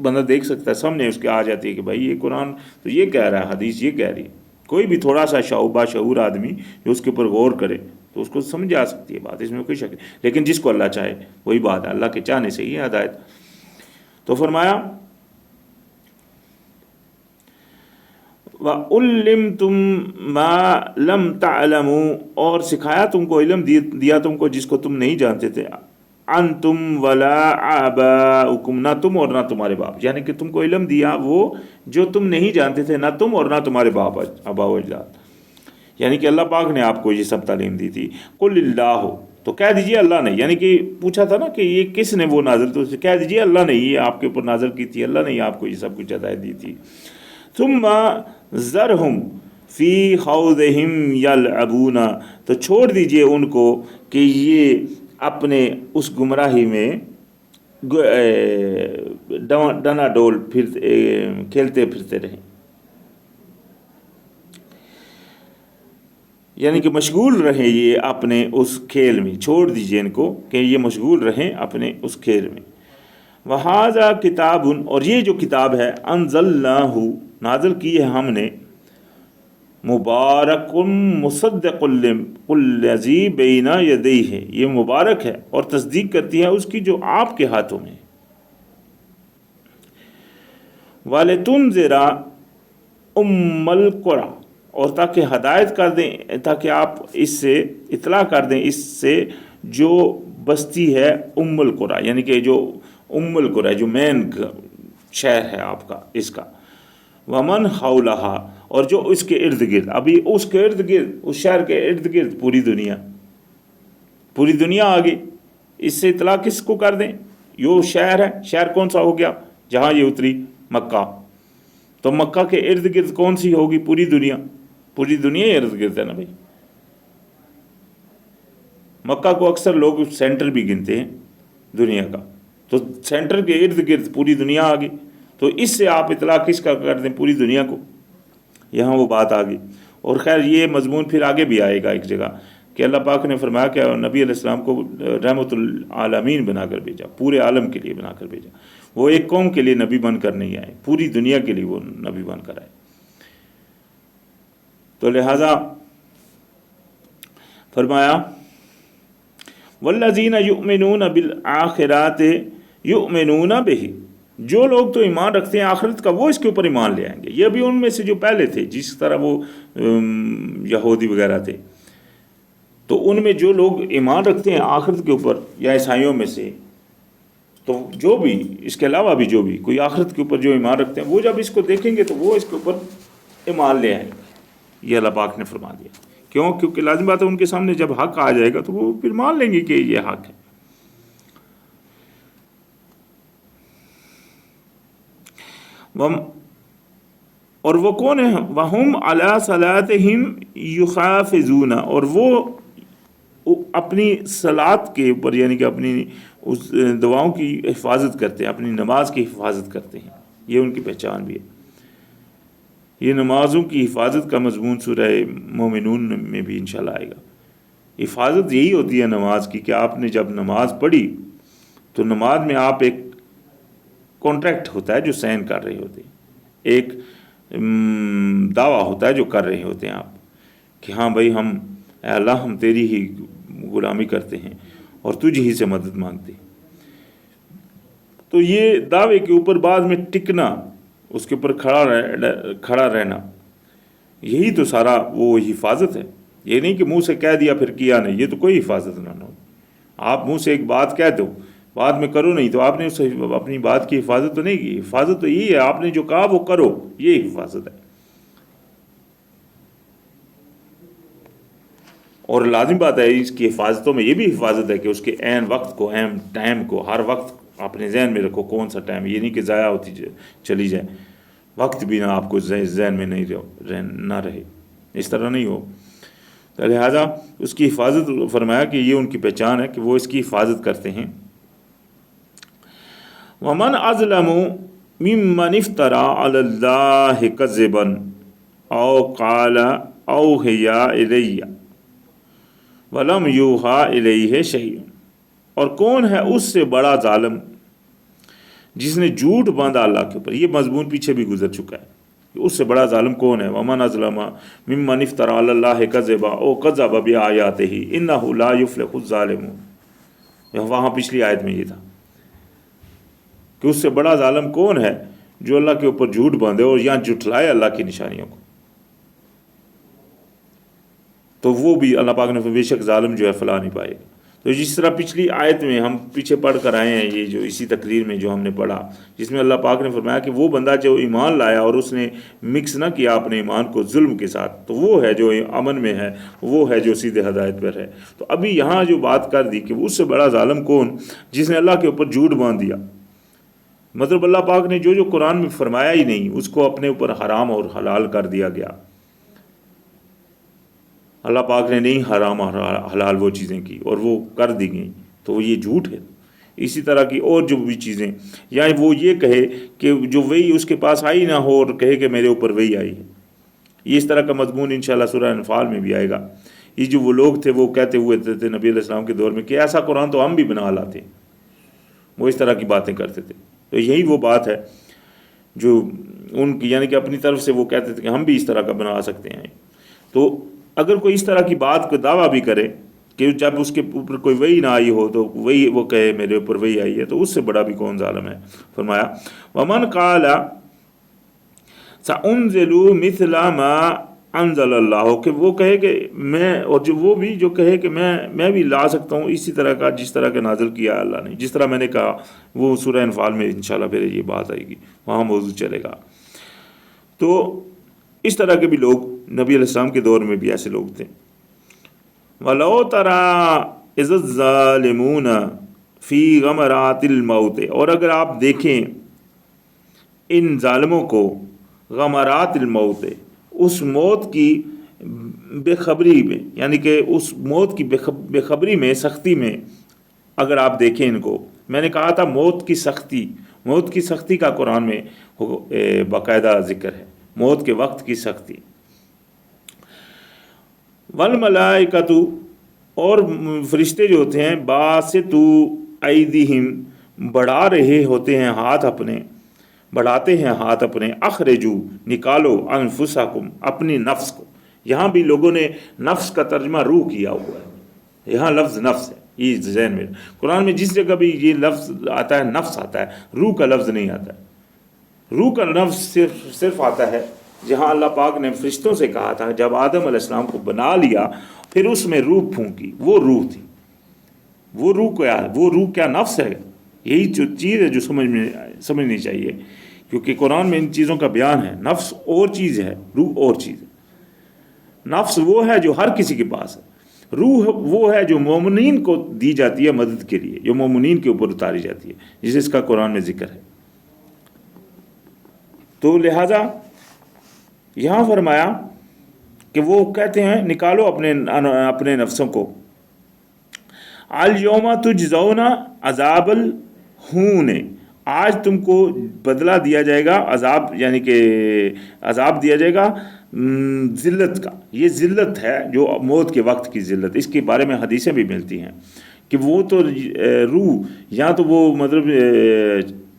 بندہ دیکھ سکتا ہے، سامنے اس کے آ جاتی ہے کہ بھائی یہ قرآن تو یہ کہہ رہا ہے، حدیث یہ کہہ رہی ہے. کوئی بھی تھوڑا سا شعور آدمی جو اس کے اوپر غور کرے تو اس کو سمجھ آ سکتی ہے بات، اس میں کوئی شک نہیں. لیکن جس کو اللہ چاہے وہی بات ہے، اللہ کے چاہنے سے ہی ہدایت. تو فرمایا وَعُلِّمْتُم مَّا لَمْ تَعْلَمُوا، اور سکھایا تم کو، علم دیا تم کو جس کو تم نہیں جانتے تھے، انتم ولا آباؤکم، نہ تم اور نہ تمہارے باپ، یعنی کہ تم کو علم دیا وہ جو تم نہیں جانتے تھے، نہ تم اور نہ تمہارے باپ آبا و اجداد، یعنی کہ اللہ پاک نے آپ کو یہ سب تعلیم دی تھی۔ قل اللہ، تو کہہ دیجئے اللہ نے، یعنی کہ پوچھا تھا نا کہ یہ کس نے وہ نازل، تو کہہ دیجئے اللہ نے یہ آپ کے اوپر نازل کی تھی، اللہ نے آپ کو یہ سب کچھ ہدایت دی تھی۔ ثم ذرہم فی خوضہم یلعبون، تو چھوڑ دیجئے ان کو کہ یہ اپنے اس گمراہی میں ڈنا ڈول کھیلتے پھرتے رہیں، یعنی کہ مشغول رہیں یہ اپنے اس کھیل میں، چھوڑ دیجئے ان کو کہ یہ مشغول رہیں اپنے اس کھیل میں۔ وَهَذَا کتاب، اور یہ جو کتاب ہے، انزلناہ، نازل کی ہے ہم نے، مبارک مصدق الذی بین یدیہ، یہ مبارک ہے اور تصدیق کرتی ہے اس کی جو آپ کے ہاتھوں میں ہے۔ وَلِتُنذِرَ أُمَّ الْقُرَىٰ، اور تاکہ ہدایت کر دیں، تاکہ آپ اس سے اطلاع کر دیں اس سے جو بستی ہے ام القریٰ، یعنی کہ جو ام القریٰ جو مین شہر ہے آپ کا اس کا، ومن حولہا، اور جو اس کے ارد گرد، ابھی اس کے ارد گرد، اس شہر کے ارد گرد پوری دنیا آ گئی، اس سے اطلاع کس کو کر دیں؟ یہ شہر ہے، شہر کون سا ہو گیا جہاں یہ اتری؟ مکہ، تو مکہ کے ارد گرد کون سی ہوگی؟ پوری دنیا ارد گرد ہے نا بھائی۔ مکہ کو اکثر لوگ سینٹر بھی گنتے ہیں دنیا کا، تو سینٹر کے ارد گرد پوری دنیا آ گئی، تو اس سے آپ اطلاع کس کا کر دیں؟ پوری دنیا کو، یہاں وہ بات آ گئی۔ اور خیر یہ مضمون پھر آگے بھی آئے گا ایک جگہ کہ اللہ پاک نے فرمایا کہ نبی علیہ السلام کو رحمت العالمین بنا کر بھیجا، پورے عالم کے لیے بنا کر بھیجا، وہ ایک قوم کے لیے نبی بن کر نہیں آئے، پوری دنیا کے لیے وہ نبی بن کر آئے۔ تو لہٰذا فرمایا والذین یؤمنون بالآخرات یؤمنون بہ، جو لوگ تو ایمان رکھتے ہیں آخرت کا وہ اس کے اوپر ایمان لے آئیں گے۔ یہ بھی ان میں سے جو پہلے تھے، جس طرح وہ یہودی وغیرہ تھے، تو ان میں جو لوگ ایمان رکھتے ہیں آخرت کے اوپر، یا عیسائیوں میں سے، تو جو بھی اس کے علاوہ بھی جو بھی کوئی آخرت کے اوپر جو ایمان رکھتے ہیں، وہ جب اس کو دیکھیں گے تو وہ اس کے اوپر ایمان لے آئیں گے۔ یہ اللہ پاک نے فرما دیا، کیوں؟ کیونکہ لازم بات ہے ان کے سامنے جب حق آ جائے گا تو وہ پھر مان لیں گے کہ یہ حق ہے۔ اور وہ کون ہے؟ وَهُمْ عَلَىٰ صَلَاتِهِمْ يُحَافِظُونَ، اور وہ اپنی صلاۃ کے اوپر، یعنی کہ اپنی اس دعاؤں کی حفاظت کرتے ہیں، اپنی نماز کی حفاظت کرتے ہیں، یہ ان کی پہچان بھی ہے۔ یہ نمازوں کی حفاظت کا مضمون سورہ مومنون میں بھی انشاءاللہ آئے گا۔ حفاظت یہی ہوتی ہے نماز کی کہ آپ نے جب نماز پڑھی تو نماز میں آپ ایک کانٹریکٹ ہوتا ہے جو سائن کر رہے ہوتے ہیں، ایک دعویٰ ہوتا ہے جو کر رہے ہوتے ہیں آپ کہ ہاں بھائی ہم اے اللہ ہم تیری ہی غلامی کرتے ہیں اور تجھ ہی سے مدد مانگتے ہیں۔ تو یہ دعوے کے اوپر بعد میں ٹکنا، اس کے اوپر کھڑا رہنا، یہی تو سارا وہ حفاظت ہے۔ یہ نہیں کہ منہ سے کہہ دیا پھر کیا نہیں، یہ تو کوئی حفاظت نہ ہو۔ آپ منہ سے ایک بات کہہ دو بعد میں کرو نہیں، تو آپ نے اپنی بات کی حفاظت تو نہیں کی۔ حفاظت تو یہی ہے آپ نے جو کہا وہ کرو، یہ حفاظت ہے۔ اور لازم بات ہے اس کی حفاظتوں میں یہ بھی حفاظت ہے کہ اس کے عین وقت کو، عین ٹائم کو ہر وقت اپنے ذہن میں رکھو کون سا ٹائم، یہ نہیں کہ ضائع ہوتی چلی جائے، وقت بھی نہ آپ کو ذہن میں نہ رہے، اس طرح نہیں ہو۔ تو لہٰذا اس کی حفاظت فرمایا کہ یہ ان کی پہچان ہے کہ وہ اس کی حفاظت کرتے ہیں۔ وَمَنْ أَظْلَمُ مِمَّنِ افْتَرَىٰ عَلَى اللَّهِ كَذِبًا أَوْ قَالَ أَوْحِيَ إِلَيَّ وَلَمْ يُوحَىٰ إِلَيْهِ شَيْءٌ، اور کون ہے اس سے بڑا ظالم جس نے جھوٹ باندھا اللہ کے اوپر؟ یہ مضمون پیچھے بھی گزر چکا ہے کہ اس سے بڑا ظالم کون ہے۔ وَمَنْ أَظْلَمَ مِمَّنِ افْتَرَىٰ عَلَى اللَّهِ كَذِبًا أَوْ كَذَّبَ بِآيَاتِهِ إِنَّهُ لَا يُفْلِحُ الظَّالِمُونَ۔ وہاں پچھلی آیت میں یہ تھا کہ اس سے بڑا ظالم کون ہے جو اللہ کے اوپر جھوٹ باندھے اور یہاں جھٹلائے اللہ کی نشانیوں کو۔ تو وہ بھی اللہ پاک نے بے شک ظالم جو ہے فلاح نہیں پائے گا۔ تو جس طرح پچھلی آیت میں ہم پیچھے پڑھ کر آئے ہیں، یہ جو اسی تقریر میں جو ہم نے پڑھا، جس میں اللہ پاک نے فرمایا کہ وہ بندہ جو ایمان لایا اور اس نے مکس نہ کیا اپنے ایمان کو ظلم کے ساتھ، تو وہ ہے جو امن میں ہے، وہ ہے جو سیدھے ہدایت پر ہے۔ تو ابھی یہاں جو بات کر دی کہ اس سے بڑا ظالم کون، جس نے اللہ کے اوپر جھوٹ باندھ دیا، مطلب اللہ پاک نے جو قرآن میں فرمایا ہی نہیں اس کو اپنے اوپر حرام اور حلال کر دیا گیا۔ اللہ پاک نے نہیں حرام اور حلال وہ چیزیں کی اور وہ کر دی گئیں، تو یہ جھوٹ ہے۔ اسی طرح کی اور جو بھی چیزیں، یا وہ یہ کہے کہ جو وہی اس کے پاس آئی نہ ہو اور کہے کہ میرے اوپر وہی آئی ہے، یہ اس طرح کا مضمون انشاءاللہ سورہ انفال میں بھی آئے گا۔ یہ جو وہ لوگ تھے وہ کہتے ہوئے تھے نبی علیہ السلام کے دور میں کہ ایسا قرآن تو ہم بھی بنا لاتے ہیں، وہ اس طرح کی باتیں کرتے تھے۔ تو یہی وہ بات ہے جو ان کی، یعنی کہ اپنی طرف سے وہ کہتے تھے کہ ہم بھی اس طرح کا بنا سکتے ہیں۔ تو اگر کوئی اس طرح کی بات کو دعویٰ بھی کرے کہ جب اس کے اوپر کوئی وحی نہ آئی ہو تو وہی وہ کہے میرے اوپر وحی آئی ہے، تو اس سے بڑا بھی کون ظالم ہے۔ فرمایا وَمَنْ قَالَ سَأُنزِلُ مِثْلَ مَا انزل اللہ، کہ وہ کہے کہ میں، اور جو وہ بھی جو کہے کہ میں بھی لا سکتا ہوں اسی طرح کا جس طرح کا نازل کیا اللہ نے، جس طرح میں نے کہا، وہ سورہ انفال میں انشاءاللہ پھر یہ بات آئے گی، وہاں موضوع چلے گا۔ تو اس طرح کے بھی لوگ نبی علیہ السلام کے دور میں بھی ایسے لوگ تھے۔ وَلَوْ تَرَىٰ إِذِ الظَّالِمُونَ فِي غَمَرَاتِ الْمَوْتِ، اور اگر آپ دیکھیں ان ظالموں کو غمرات الموت، اس موت کی بے خبری میں، یعنی کہ اس موت کی بے خبری میں، سختی میں اگر آپ دیکھیں ان کو، میں نے کہا تھا موت کی سختی کا قرآن میں باقاعدہ ذکر ہے، موت کے وقت کی سختی۔ والملائکۃ، اور فرشتے جو ہوتے ہیں، باسطو ایدیہم، بڑھا رہے ہوتے ہیں ہاتھ اپنے، بڑھاتے ہیں ہاتھ اپنے، اخرجو، نکالو، انفسکم، اپنی نفس کو۔ یہاں بھی لوگوں نے نفس کا ترجمہ روح کیا ہوا ہے، یہاں لفظ نفس ہے، یہ ذہن میں، قرآن میں جس جگہ بھی یہ لفظ آتا ہے نفس آتا ہے، روح کا لفظ نہیں آتا ہے۔ روح کا لفظ صرف آتا ہے جہاں اللہ پاک نے فرشتوں سے کہا تھا جب آدم علیہ السلام کو بنا لیا پھر اس میں روح پھونکی، وہ روح تھی۔ وہ روح کیا ہے؟ وہ روح کیا نفس ہے؟ یہی جو چیز ہے جو سمجھنی چاہیے، کیونکہ قرآن میں ان چیزوں کا بیان ہے۔ نفس اور چیز ہے، روح اور چیز ہے۔ نفس وہ ہے جو ہر کسی کے پاس ہے، روح وہ ہے جو مومنین کو دی جاتی ہے مدد کے لیے، جو مومنین کے اوپر اتاری جاتی ہے، جس کا قرآن میں ذکر ہے۔ تو لہٰذا یہاں فرمایا کہ وہ کہتے ہیں نکالو اپنے نفسوں کو، الیوم تجزون عذاب الہون، آج تم کو بدلہ دیا جائے گا، عذاب یعنی کہ عذاب دیا جائے گا ذلت کا۔ یہ ذلت ہے جو موت کے وقت کی ذلت، اس کے بارے میں حدیثیں بھی ملتی ہیں کہ وہ تو روح یا تو وہ مطلب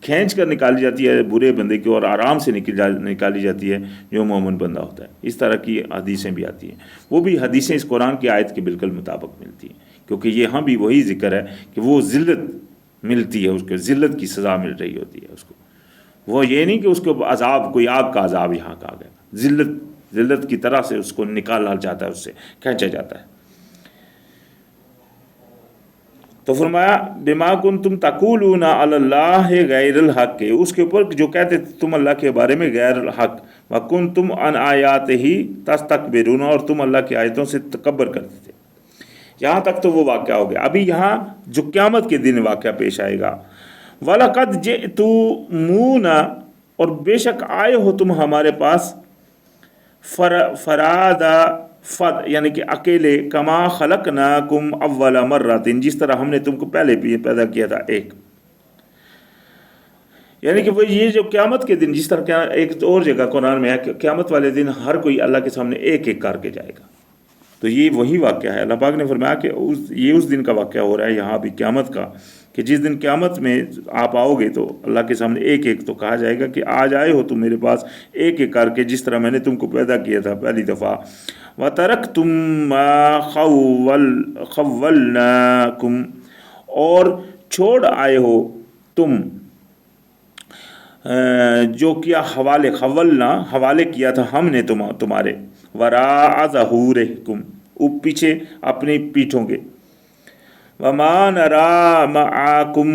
کھینچ کر نکالی جاتی ہے برے بندے کی، اور آرام سے نکالی جاتی ہے جو مومن بندہ ہوتا ہے۔ اس طرح کی حدیثیں بھی آتی ہیں، وہ بھی حدیثیں اس قرآن کی آیت کے بالکل مطابق ملتی ہیں، کیونکہ یہاں بھی وہی ذکر ہے کہ وہ ذلت ملتی ہے، اس کو ذلت کی سزا مل رہی ہوتی ہے اس کو۔ وہ یہ نہیں کہ اس کو عذاب، کوئی آگ کا عذاب یہاں کہا گیا، ذلت کی طرح سے اس کو نکالا جاتا ہے، اس سے کھینچا جاتا ہے۔ تو فرمایا بما کنتم تقولون علی اللہ غیر الحق، اس کے اوپر جو کہتے تھے تم اللہ کے بارے میں غیر الحق، وکنتم عن آیاتہ تستکبرون، اور تم اللہ کی آیتوں سے تکبر کرتے تھے۔ یہاں تک تو وہ واقعہ ہو گیا۔ ابھی یہاں جو قیامت کے دن واقعہ پیش آئے گا، وَلَقَدْ جِئْتُمُونَا، اور بے شک آئے ہو تم ہمارے پاس، فرادا، یعنی کہ اکیلے، کما خلقناکم اول مرۃ، جس طرح ہم نے تم کو پہلے پیدا کیا تھا ایک، یعنی کہ وہ یہ جو قیامت کے دن، جس طرح ایک اور جگہ قرآن میں ہے کہ قیامت والے دن ہر کوئی اللہ کے سامنے ایک ایک کر کے جائے گا، تو یہ وہی واقعہ ہے۔ اللہ پاک نے فرمایا کہ یہ اس دن کا واقعہ ہو رہا ہے یہاں بھی قیامت کا، کہ جس دن قیامت میں آپ آؤ گے تو اللہ کے سامنے ایک ایک تو کہا جائے گا کہ آج آئے ہو تم میرے پاس ایک ایک کر کے جس طرح میں نے تم کو پیدا کیا تھا پہلی دفعہ۔ وَتَرَكْتُم مَّا خَوَّلْنَاكُمْ، اور چھوڑ آئے ہو تم جو کیا حوالے، خولنا حوالے کیا تھا ہم نے تمہارے، وراء ظہورکم، پیچھے اپنی پیٹھوں کے. وَمَا نَرَى مَعَكُمْ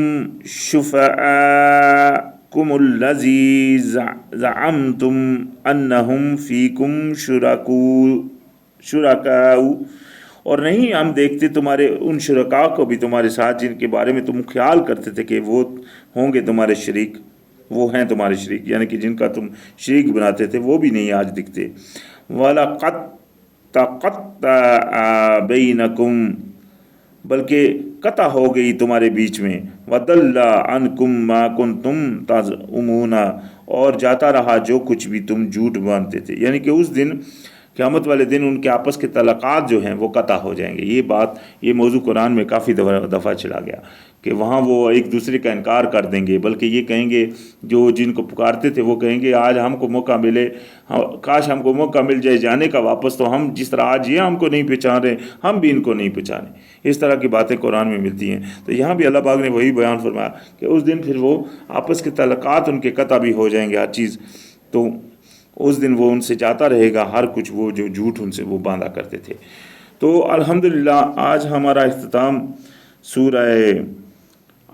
شُفَعَاءَكُمُ الَّذِي زَعَمْتُمْ أَنَّهُمْ فِيكُمْ شُرَكَاءُ، اور نہیں ہم دیکھتے تمہارے ان شرکاء کو بھی تمہارے ساتھ جن کے بارے میں تم خیال کرتے تھے کہ وہ ہوں گے تمہارے شریک، وہ ہیں تمہارے شریک، یعنی کہ جن کا تم شریک بناتے تھے وہ بھی نہیں آج دکھتے. وَلَقَدْ تَقَطَّعَ بَيْنَكُمْ، بلکہ قطع ہو گئی تمہارے بیچ میں. وَضَلَّ عَنْكُمْ مَا كُنْتُمْ تَزْعُمُونَ، اور جاتا رہا جو کچھ بھی تم جھوٹ مانتے تھے. یعنی کہ اس دن قیامت والے دن ان کے آپس کے تعلقات جو ہیں وہ قطع ہو جائیں گے. یہ موضوع قرآن میں کافی دفعہ چلا گیا کہ وہاں وہ ایک دوسرے کا انکار کر دیں گے، بلکہ یہ کہیں گے جو جن کو پکارتے تھے وہ کہیں گے آج ہم کو موقع ملے، کاش ہم کو موقع مل جائے جانے کا واپس، تو ہم جس طرح آج یہ ہم کو نہیں پہچان رہے ہم بھی ان کو نہیں پہچانے. اس طرح کی باتیں قرآن میں ملتی ہیں. تو یہاں بھی اللہ پاک نے وہی بیان فرمایا کہ اس دن پھر وہ آپس کے تعلقات ان کے قطع بھی ہو جائیں گے ہر چیز. تو اس دن وہ ان سے جاتا رہے گا ہر کچھ، وہ جو جھوٹ ان سے وہ باندھا کرتے تھے. تو الحمدللہ آج ہمارا اختتام سورہ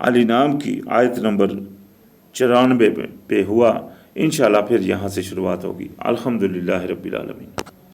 علی نام کی آیت نمبر 94 پہ ہوا. انشاءاللہ پھر یہاں سے شروعات ہوگی. الحمدللہ رب العالمین.